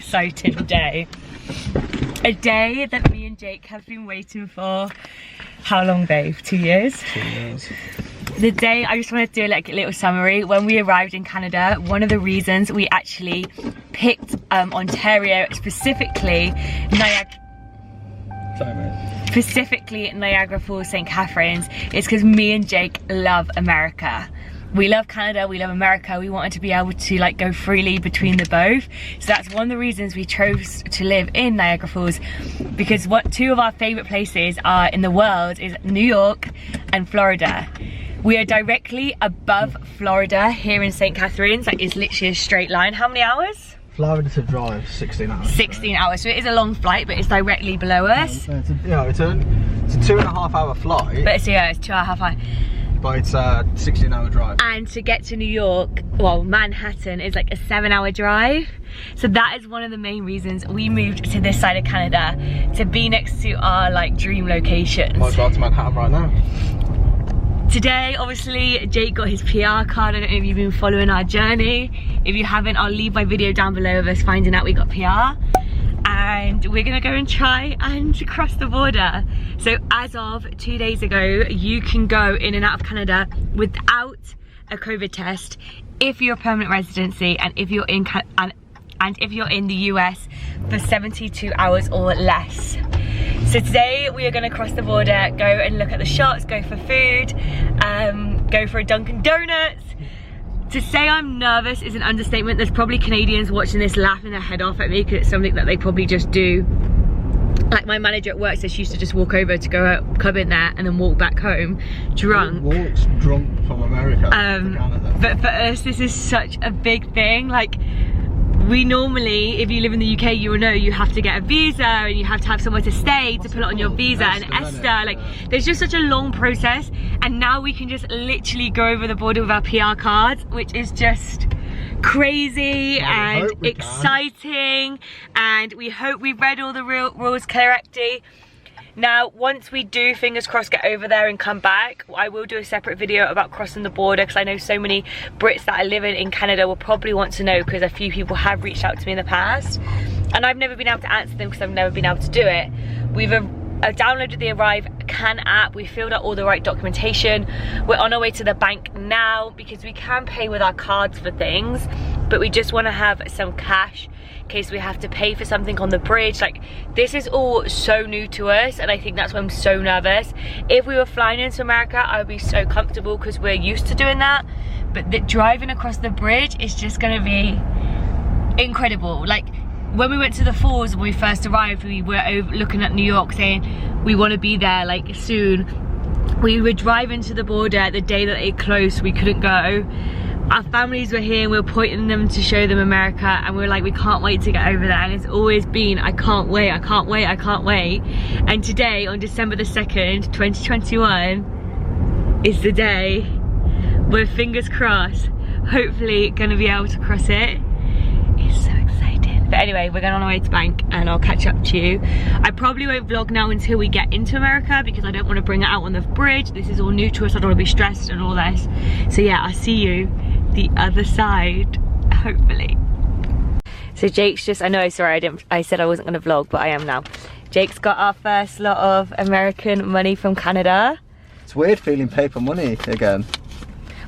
exciting day. A day that me and Jake have been waiting for. How long, babe? 2 years? 2 years. The day, I just want to do like a little summary. When we arrived in Canada, one of the reasons we actually picked Ontario, specifically Niagara Falls, St. Catharines, is because me and Jake love America. We love Canada, we love America. We wanted to be able to like go freely between the both. So that's one of the reasons we chose to live in Niagara Falls, because two of our favorite places are in the world is New York and Florida. We are directly above Florida here in St. Catharines. That is literally a straight line. How many hours? Florida to drive, 16 hours. 16 hours, so it is a long flight, but it's directly below us. It's a 2.5 hour flight. But it's 2.5 hours. But it's a 16-hour drive. And to get to New York, well, Manhattan is like a 7-hour drive. So that is one of the main reasons we moved to this side of Canada, to be next to our like dream locations. Might drive to Manhattan right now. Today, obviously, Jake got his PR card. I don't know if you've been following our journey. If you haven't, I'll leave my video down below of us finding out we got PR. And we're gonna go and try and cross the border. So as of 2 days ago, you can go in and out of Canada without a COVID test if you're a permanent residency and if you're in the US for 72 hours or less. So today we are going to cross the border, go and look at the shops, go for food, go for a Dunkin Donuts. To say I'm nervous is an understatement. There's probably Canadians watching this laughing their head off at me because it's something that they probably just do. Like my manager at work says she used to just walk over to go out, come in there and then walk back home drunk. Walks drunk from America to Canada. But for us this is such a big thing. Like we normally, if you live in the UK, you will know you have to get a visa and you have to have somewhere to stay to put it on your visa. And Esther, like there's just such a long process, and now we can just literally go over the border with our PR cards, which is just crazy and exciting. And we hope we've read all the rules correctly. Now, once we do, fingers crossed, get over there and come back, I will do a separate video about crossing the border, because I know so many Brits that are living in Canada will probably want to know, because a few people have reached out to me in the past and I've never been able to answer them because I've never been able to do it. We've downloaded the Arrive Can app, we filled out all the right documentation, we're on our way to the bank now because we can pay with our cards for things, but we just want to have some cash in case we have to pay for something on the bridge. Like this is all so new to us, and I think that's why I'm so nervous. If we were flying into America, I would be so comfortable because we're used to doing that, but driving across the bridge is just going to be incredible. Like when we went to the falls when we first arrived, we were looking at New York saying we want to be there like soon. We were driving to the border the day that it closed, so we couldn't go. Our families were here and we were pointing them to show them America, and we were like, we can't wait to get over there. And it's always been, I can't wait, I can't wait, I can't wait. And today, on December the 2nd, 2021, is the day. We're fingers crossed, hopefully gonna be able to cross it. It's so exciting. But anyway, we're going on our way to bank and I'll catch up to you. I probably won't vlog now until we get into America because I don't want to bring it out on the bridge. This is all new to us, I don't want to be stressed and all this. So yeah, I'll see you the other side, hopefully. So Jake's just, I know, sorry, I said I wasn't going to vlog, but I am now. Jake's got our first lot of American money from Canada. It's weird feeling paper money again.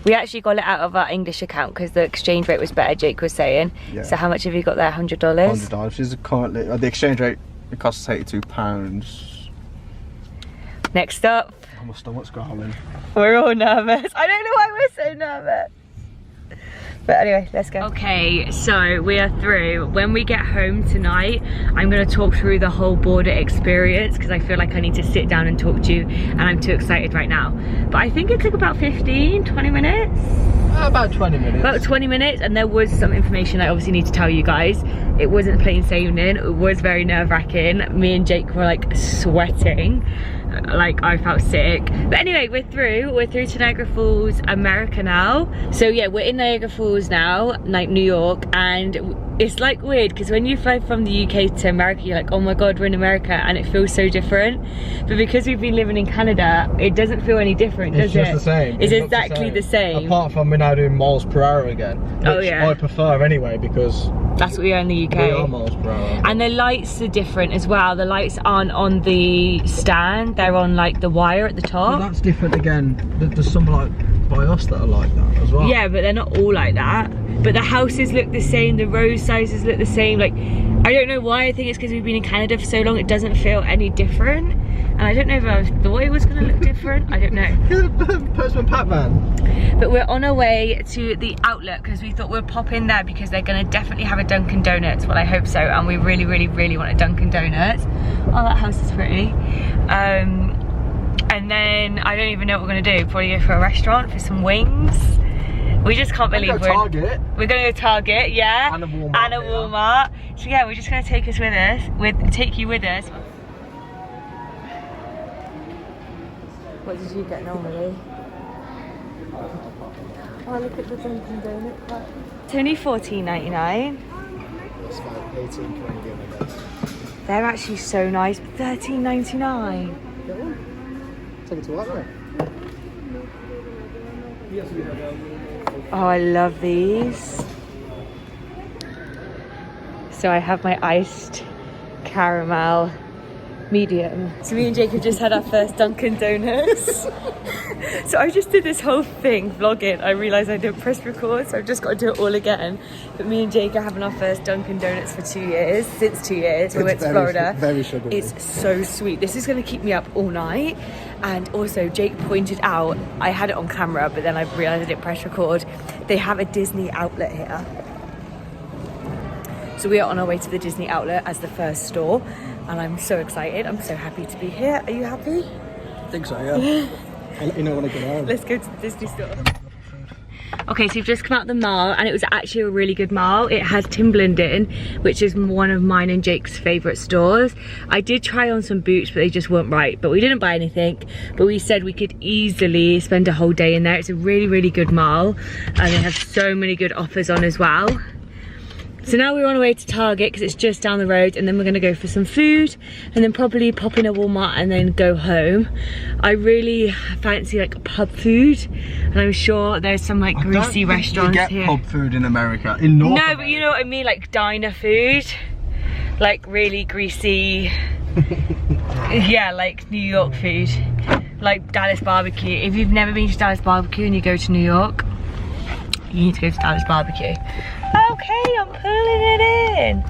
We actually got it out of our English account because the exchange rate was better, Jake was saying. Yeah. So how much have you got there? $100? $100, which is currently, the exchange rate, it costs £82. Next up. Oh, my stomach's growling. We're all nervous. I don't know why we're so nervous. But anyway, let's go. Okay, so we are through. When we get home tonight, I'm gonna talk through the whole border experience because I feel like I need to sit down and talk to you, and I'm too excited right now. But I think it took about 15, 20 minutes. About 20 minutes. About 20 minutes, and there was some information I obviously need to tell you guys. It wasn't plain sailing, it was very nerve-wracking. Me and Jake were like sweating. Like I felt sick. But anyway, we're through to Niagara Falls, America now. So yeah, we're in Niagara Falls now, like New York, and it's like weird because when you fly from the UK to America, you're like, oh my god, we're in America, and it feels so different. But because we've been living in Canada, it doesn't feel any different, does it? It's just the same. It's exactly the same. Apart from we're now doing miles per hour again, which I prefer anyway because That's what we are in the UK. We are miles per hour. And the lights are different as well. The lights aren't on the stand, they're on like the wire at the top. But that's different again. There's some like by us that are like that as well. Yeah, but they're not all like that. But the houses look the same, the road sizes look the same. Like, I don't know why. I think it's because we've been in Canada for so long, it doesn't feel any different. And I don't know if I thought it was going to look different. I don't know. Postman Pac-Man. But we're on our way to the outlet because we thought we'd pop in there because they're going to definitely have a Dunkin Donuts. Well, I hope so. And we really, really, really want a Dunkin Donuts. Oh, that house is pretty. And then I don't even know what we're going to do. Probably go for a restaurant for some wings. We just can't believe we're going to go Target, yeah. And a Walmart. And a Walmart. So yeah, we're just going to take you with us. What did you get normally? Oh, look at the Dunkin Donut. It's only $14.99. It's about 18 Canadian, I guess. They're actually so nice. $13.99. Get one. Take it to work, right? Oh, I love these. So I have my iced caramel medium. So me and Jake have just had our first Dunkin Donuts. So I just did this whole thing vlogging. I realised I didn't press record, so I've just got to do it all again. But me and Jake are having our first Dunkin Donuts for 2 years. Since 2 years, we went to Florida. Very sugary. It's so sweet. This is going to keep me up all night. And also Jake pointed out, I had it on camera, but then I realised I didn't press record. They have a Disney outlet here. So we are on our way to the Disney outlet as the first store. And I'm so excited. I'm so happy to be here. Are you happy? I think so, yeah. I'll let you know when I get home. Let's go to the Disney store. Okay, so we've just come out the mall and it was actually a really good mall. It has Timberland in, which is one of mine and Jake's favourite stores. I did try on some boots, but they just weren't right. But we didn't buy anything. But we said we could easily spend a whole day in there. It's a really, really good mall. And they have so many good offers on as well. So now we're on our way to Target because it's just down the road, and then we're going to go for some food and then probably pop in a Walmart and then go home. I really fancy like pub food, and I'm sure there's some like greasy restaurants here. You get pub food in America, in North America. But you know what I mean, like diner food, like really greasy. Yeah, like New York food, like Dallas barbecue. If you've never been to Dallas barbecue and you go to New York, you need to go to Dallas barbecue. Okay, I'm pulling it in.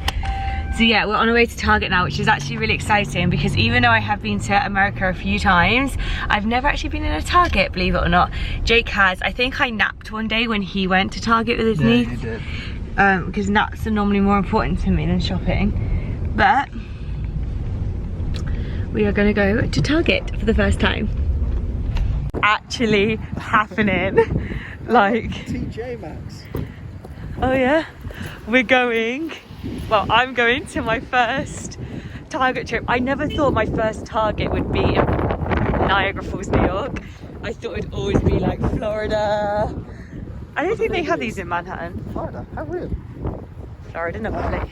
So yeah, we're on our way to Target now, which is actually really exciting because even though I have been to America a few times, I've never actually been in a Target, believe it or not. Jake has. I think I napped one day when he went to Target with his niece. Yeah, you did. Because naps are normally more important to me than shopping. But we are going to go to Target for the first time. Actually happening. Like TJ Maxx. Oh yeah, we're going, well, I'm going to my first Target trip. I never thought my first Target would be in Niagara Falls, New York. I thought it'd always be like Florida. I don't think they have these in Manhattan. Florida, how weird. Florida, not lovely.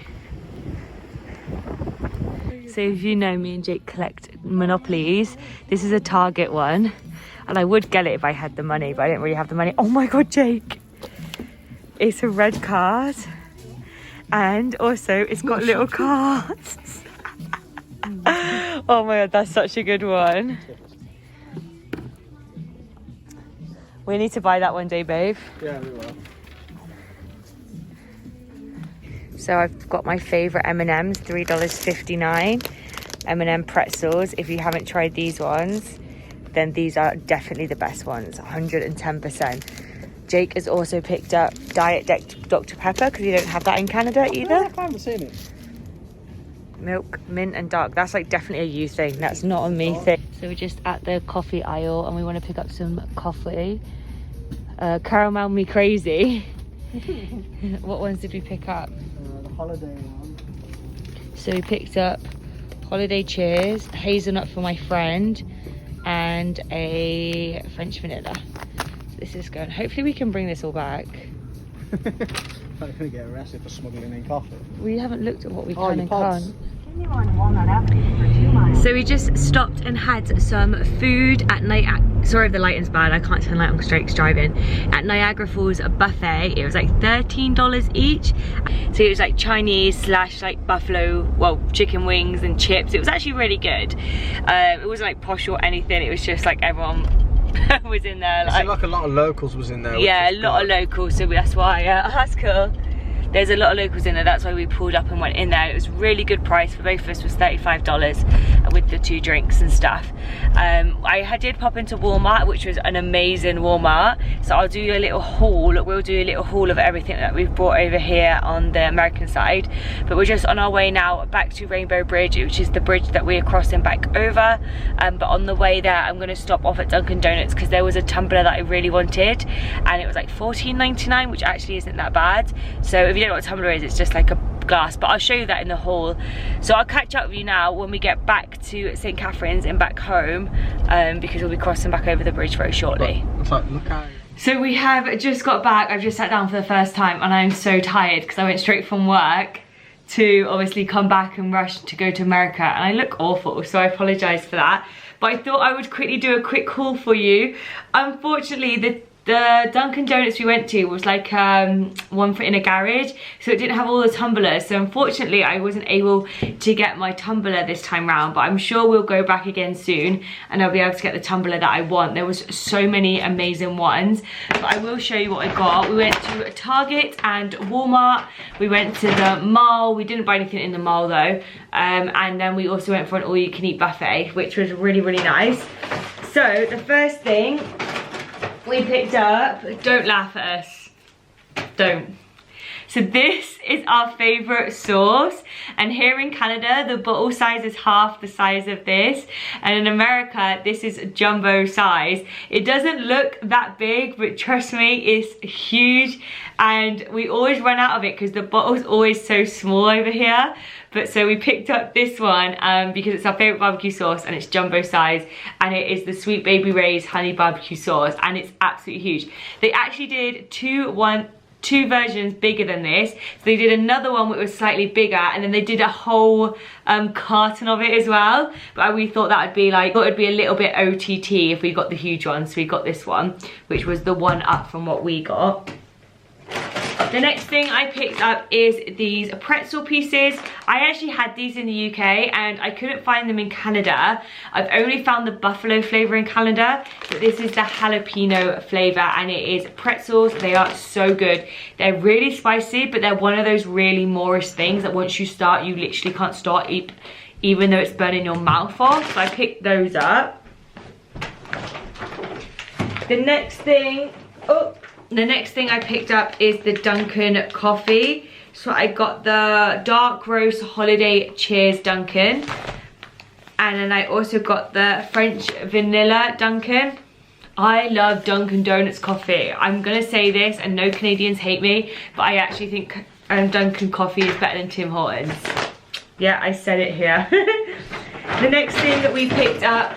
So if you know, me and Jake collect Monopolies. This is a Target one. And I would get it if I had the money, but I don't really have the money. Oh my God, Jake. It's a red card. And also it's got little cards. Oh my God, that's such a good one. We need to buy that one day, babe. Yeah, we will. So I've got my favourite M&Ms, $3.59. M&M pretzels. If you haven't tried these ones, then these are definitely the best ones, 110%. Jake has also picked up Diet Dr Pepper because you don't have that in Canada either. No, I haven't seen it. Milk, mint and dark. That's like definitely a you thing. That's not a me thing. So we're just at the coffee aisle and we want to pick up some coffee. Caramel me crazy. What ones did we pick up? The holiday one. So we picked up Holiday Cheers, hazelnut for my friend, and a French vanilla. So this is good. Hopefully we can bring this all back. I'm going to get arrested for smuggling in coffee. We haven't looked at what we can and can't. So we just stopped and had some food at night. Sorry if the lighting's bad, I can't turn light on straight driving. At Niagara Falls buffet, it was like $13 each. So it was like Chinese slash like buffalo, well, chicken wings and chips. It was actually really good. It wasn't like posh or anything, it was just like everyone was in there. Like a lot of locals was in there. Yeah, a lot of locals, so that's why, oh, that's cool. There's a lot of locals in there, that's why we pulled up and went in there. It was really good price for both of us, was $35 with the 2 drinks and stuff. I did pop into Walmart, which was an amazing Walmart. So I'll do a little haul, we'll do a little haul of everything that we've brought over here on the American side. But we're just on our way now back to Rainbow Bridge, which is the bridge that we're crossing back over. But on the way there, I'm gonna stop off at Dunkin Donuts because there was a tumbler that I really wanted. And it was like $14.99, which actually isn't that bad. So if you don't know what a tumbler is, it's just like a glass, but I'll show you that in the haul. So I'll catch up with you now when we get back to St. Catherine's and back home, because we'll be crossing back over the bridge very shortly. Look at it. So we have just got back. I've just sat down for the first time and I'm so tired because I went straight from work to obviously come back and rush to go to America, and I look awful, so I apologise for that. But I thought I would quickly do a quick haul for you. Unfortunately, the Dunkin Donuts we went to was like one for in a garage, so it didn't have all the tumblers. So unfortunately I wasn't able to get my tumbler this time round, but I'm sure we'll go back again soon and I'll be able to get the tumbler that I want. There was so many amazing ones, but I will show you what I got. We went to Target and Walmart. We went to the mall. We didn't buy anything in the mall though. And then we also went for an all-you-can-eat buffet, which was really, really nice. So the first thing we picked up, don't laugh at us, don't. So this is our favourite sauce, and here in Canada the bottle size is half the size of this, and in America this is jumbo size. It doesn't look that big, but trust me, it's huge, and we always run out of it because the bottle's always so small over here. But so we picked up this one because it's our favourite barbecue sauce and it's jumbo size, and it is the Sweet Baby Ray's honey barbecue sauce, and it's absolutely huge. They actually did two versions bigger than this. So they did another one which was slightly bigger, and then they did a whole carton of it as well. But we thought that would be like, thought it'd be a little bit OTT if we got the huge one. So we got this one, which was the one up from what we got. The next thing I picked up is these pretzel pieces. I actually had these in the UK and I couldn't find them in Canada. I've only found the buffalo flavour in Canada, but this is the jalapeno flavour, and it is pretzels. They are so good. They're really spicy, but they're one of those really Moorish things that once you start, you literally can't start even though it's burning your mouth off. So I picked those up. The next thing I picked up is the Dunkin coffee. So I got the dark roast holiday cheers Dunkin, and then I also got the French vanilla Dunkin. I love Dunkin Donuts coffee. I'm gonna say this and no Canadians hate me, but I actually think Dunkin coffee is better than Tim Hortons. Yeah, I said it here. The next thing that we picked up,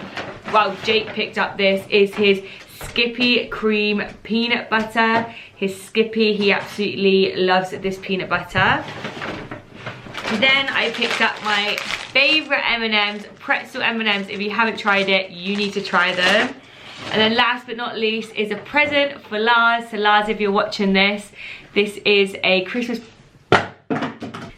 well, Jake picked up this, is his Skippy cream peanut butter. His Skippy, he absolutely loves this peanut butter. Then I picked up my favorite M&Ms, pretzel M&Ms. If you haven't tried it, you need to try them. And then last but not least is a present for Lars. So Lars, if you're watching this, this is a Christmas.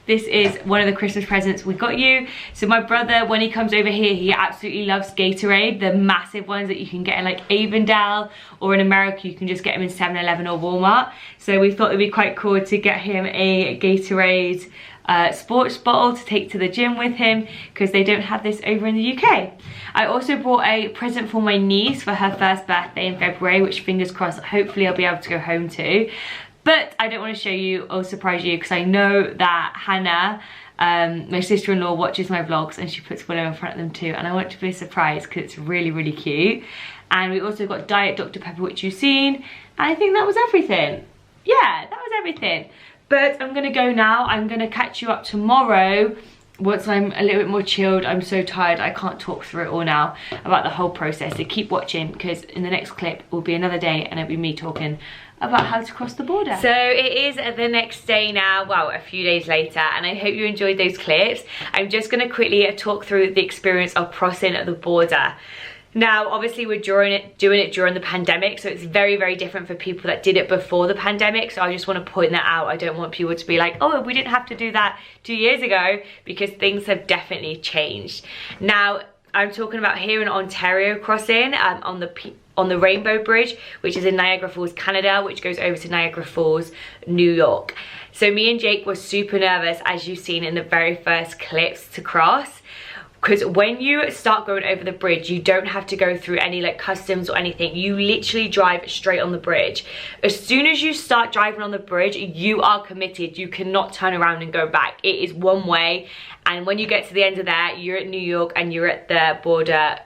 This is one of the Christmas presents we got you. So my brother, when he comes over here, he absolutely loves Gatorade, the massive ones that you can get in like Avondale, or in America you can just get them in 7-Eleven or Walmart. So we thought it'd be quite cool to get him a Gatorade sports bottle to take to the gym with him, because they don't have this over in the UK. I also bought a present for my niece for her first birthday in February, which fingers crossed, hopefully I'll be able to go home to. But I don't want to show you or surprise you, because I know that Hannah, my sister-in-law, watches my vlogs and she puts Willow in front of them too, and I want to be a surprise because it's really, really cute. And we also got Diet Dr Pepper, which you've seen, and I think that was everything. Yeah, that was everything. But I'm gonna go now. I'm gonna catch you up tomorrow once I'm a little bit more chilled, I'm so tired I can't talk through it all now about the whole process. So keep watching, because in the next clip will be another day and it'll be me talking about how to cross the border. So it is the next day now, well, a few days later, and I hope you enjoyed those clips. I'm just gonna quickly talk through the experience of crossing the border. Now, obviously we're doing it during the pandemic, so it's very, very different for people that did it before the pandemic. So I just want to point that out. I don't want people to be like, oh, we didn't have to do that 2 years ago, because things have definitely changed. Now, I'm talking about here in Ontario crossing on the Rainbow Bridge, which is in Niagara Falls, Canada, which goes over to Niagara Falls, New York. So me and Jake were super nervous, as you've seen in the very first clips, to cross. Because when you start going over the bridge, you don't have to go through any like customs or anything. You literally drive straight on the bridge. As soon as you start driving on the bridge, you are committed. You cannot turn around and go back. It is one way. And when you get to the end of that, you're at New York and you're at the border,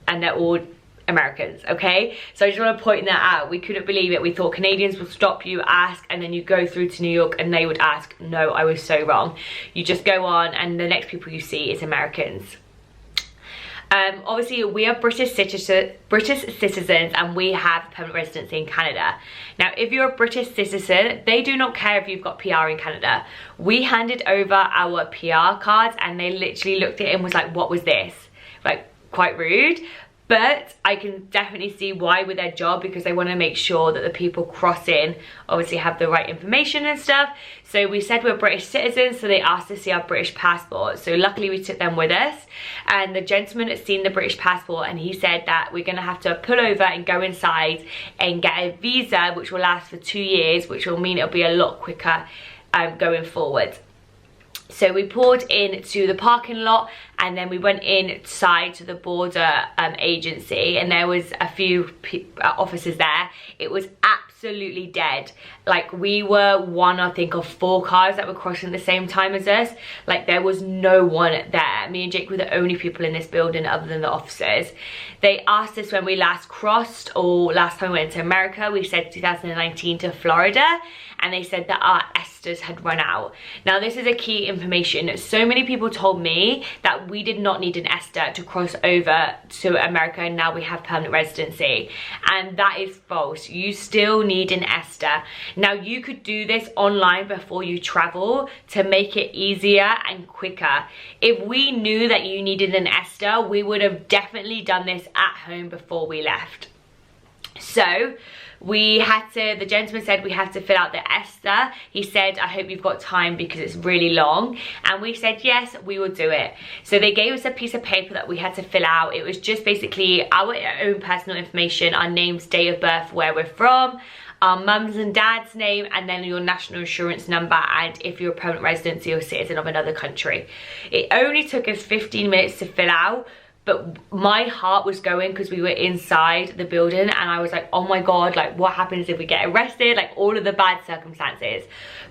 and they're all Americans, okay? So I just want to point that out. We couldn't believe it. We thought Canadians would stop you, ask, and then you go through to New York and they would ask. No, I was so wrong. You just go on and the next people you see is Americans. Obviously we are British citizens and we have permanent residency in Canada. Now, if you're a British citizen, they do not care if you've got PR in Canada. We handed over our PR cards and they literally looked at it and was like, what was this? Like, quite rude. But I can definitely see why with their job, because they want to make sure that the people crossing obviously have the right information and stuff. So we said we're British citizens, so they asked to see our British passport. So luckily we took them with us, and the gentleman had seen the British passport and he said that we're going to have to pull over and go inside and get a visa, which will last for 2 years, which will mean it'll be a lot quicker going forward. So we pulled into the parking lot and then we went inside to the border agency, and there was a few officers there. It was absolutely dead. Like, we were one, I think, of 4 cars that were crossing at the same time as us. Like, there was no one there. Me and Jake were the only people in this building other than the officers. They asked us when we last crossed, or last time we went to America. We said 2019 to Florida, and they said that our esters had run out. Now, this is a key information. So many people told me that we did not need an ester to cross over to America, and now we have permanent residency, and that is false. You still need an ester. Now, you could do this online before you travel to make it easier and quicker. If we knew that you needed an ester, we would have definitely done this at home before we left. So we had to, the gentleman said we had to fill out the ester. He said, I hope you've got time because it's really long. And we said, yes, we will do it. So they gave us a piece of paper that we had to fill out. It was just basically our own personal information, our names, date of birth, where we're from, our mum's and dad's name, and then your national insurance number, and if you're a permanent resident or citizen of another country. It only took us 15 minutes to fill out, but my heart was going because we were inside the building and I was like, oh my God, like what happens if we get arrested? Like all of the bad circumstances.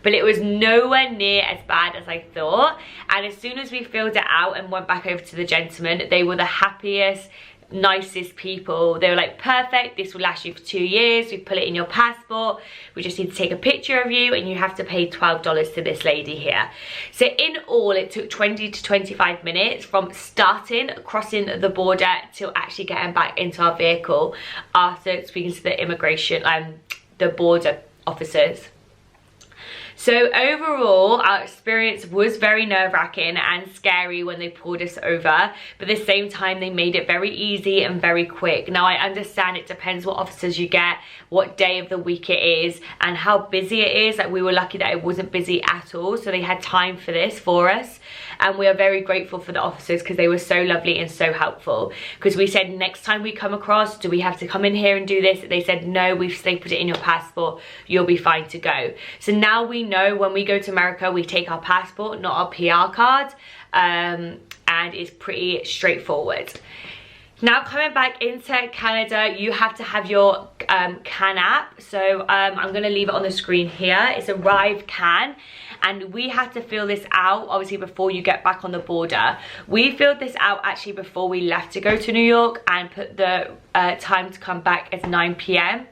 But it was nowhere near as bad as I thought. And as soon as we filled it out and went back over to the gentleman, they were the happiest, nicest people. They were like, perfect, this will last you for 2 years. We put it in your passport. We just need to take a picture of you and you have to pay $12 to this lady here. So in all, it took 20 to 25 minutes from starting crossing the border to actually getting back into our vehicle after speaking to the immigration the border officers. So overall, our experience was very nerve-wracking and scary when they pulled us over, but at the same time, they made it very easy and very quick. Now, I understand it depends what officers you get, what day of the week it is, and how busy it is. Like, we were lucky that it wasn't busy at all, so they had time for this for us. And we are very grateful for the officers because they were so lovely and so helpful. Because we said, next time we come across, do we have to come in here and do this? They said, no, we've stapled it in your passport. You'll be fine to go. So now we know when we go to America, we take our passport, not our PR card. And it's pretty straightforward. Now coming back into Canada, you have to have your CAN app. So I'm going to leave it on the screen here. It's Arrive CAN. And we had to fill this out, obviously, before you get back on the border. We filled this out actually before we left to go to New York and put the time to come back is 9 p.m.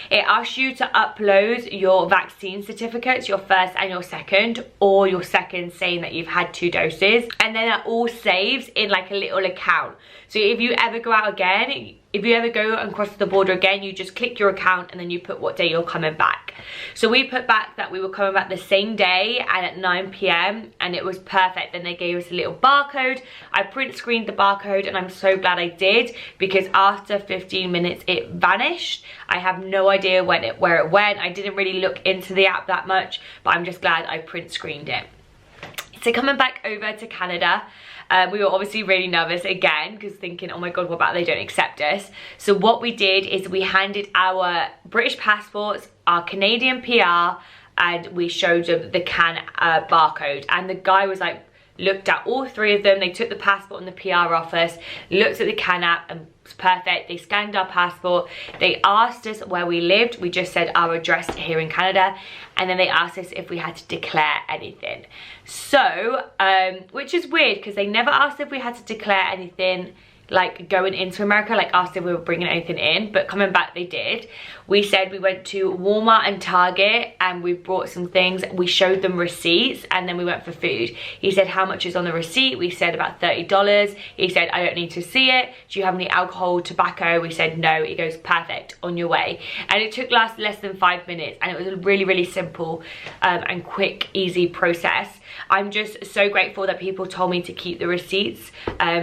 It asks you to upload your vaccine certificates, your first and your second, or your second saying that you've had 2 doses, and then it all saves in like a little account. So if you ever go out again, if you ever go and cross the border again, you just click your account and then you put what day you're coming back. So we put back that we were coming back the same day and at 9 p.m. and it was perfect. Then they gave us a little barcode. I print screened the barcode and I'm so glad I did, because after 15 minutes it vanished. I have no idea where it went. I didn't really look into the app that much, but I'm just glad I print screened it. So coming back over to Canada, we were obviously really nervous again, because thinking, oh my god, what about they don't accept us? So what we did is we handed our British passports, our Canadian PR, and we showed them the CAN barcode, and the guy was like, looked at all 3 of them. They took the passport in the PR office, looked at the CAN app, and it's perfect. They scanned our passport. They asked us where we lived. We just said our address here in Canada, and then they asked us if we had to declare anything. So, which is weird, because they never asked if we had to declare anything like going into America, like asked if we were bringing anything in, but coming back they did. We said we went to Walmart and Target and we brought some things. We showed them receipts and then we went for food. He said, how much is on the receipt? We said about $30. He said, I don't need to see it. Do you have any alcohol, tobacco? We said no. He goes, perfect, on your way. And it took less than 5 minutes, and it was a really simple and quick, easy process. I'm just so grateful that people told me to keep the receipts.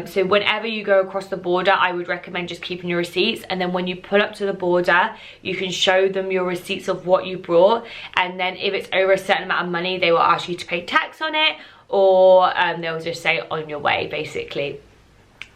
So whenever you go across the border, I would recommend just keeping your receipts, and then when you pull up to the border, you can show them your receipts of what you brought, and then if it's over a certain amount of money, they will ask you to pay tax on it, or they'll just say on your way, basically.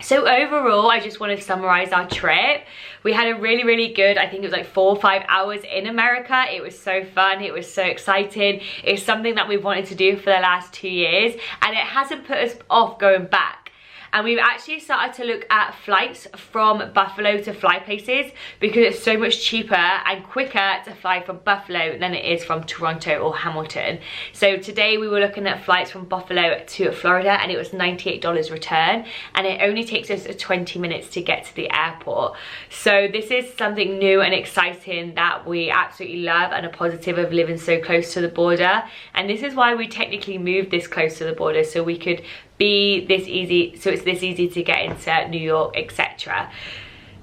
So overall, I just want to summarize our trip. We had a really good, I think it was like 4 or 5 hours in America. It was so fun. It was so exciting. It's something that we've wanted to do for the last 2 years, and it hasn't put us off going back. And we've actually started to look at flights from Buffalo to fly places, because it's so much cheaper and quicker to fly from Buffalo than it is from Toronto or Hamilton. So today we were looking at flights from Buffalo to Florida, and it was $98 return, and it only takes us 20 minutes to get to the airport. So this is something new and exciting that we absolutely love, and a positive of living so close to the border. And this is why we technically moved this close to the border, so we could be this easy, so it's this easy to get into New York, etc.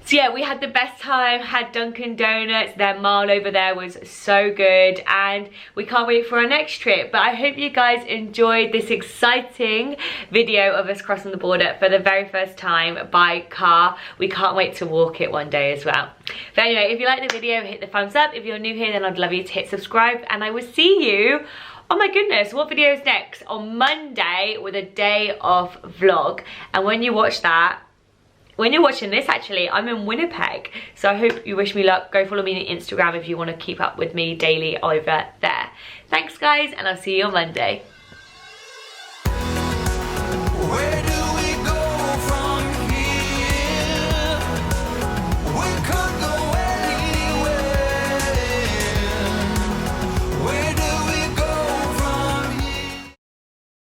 So yeah, we had the best time, had Dunkin Donuts. Their mile over there was so good, and we can't wait for our next trip. But I hope you guys enjoyed this exciting video of us crossing the border for the very first time by car. We can't wait to walk it one day as well. But anyway, if you liked the video, hit the thumbs up. If you're new here, then I'd love you to hit subscribe, and I will see you, oh my goodness, what video is next? On Monday with a day off vlog. And when you watch that, when you're watching this, actually, I'm in Winnipeg. So I hope you wish me luck. Go follow me on Instagram if you want to keep up with me daily over there. Thanks guys, and I'll see you on Monday.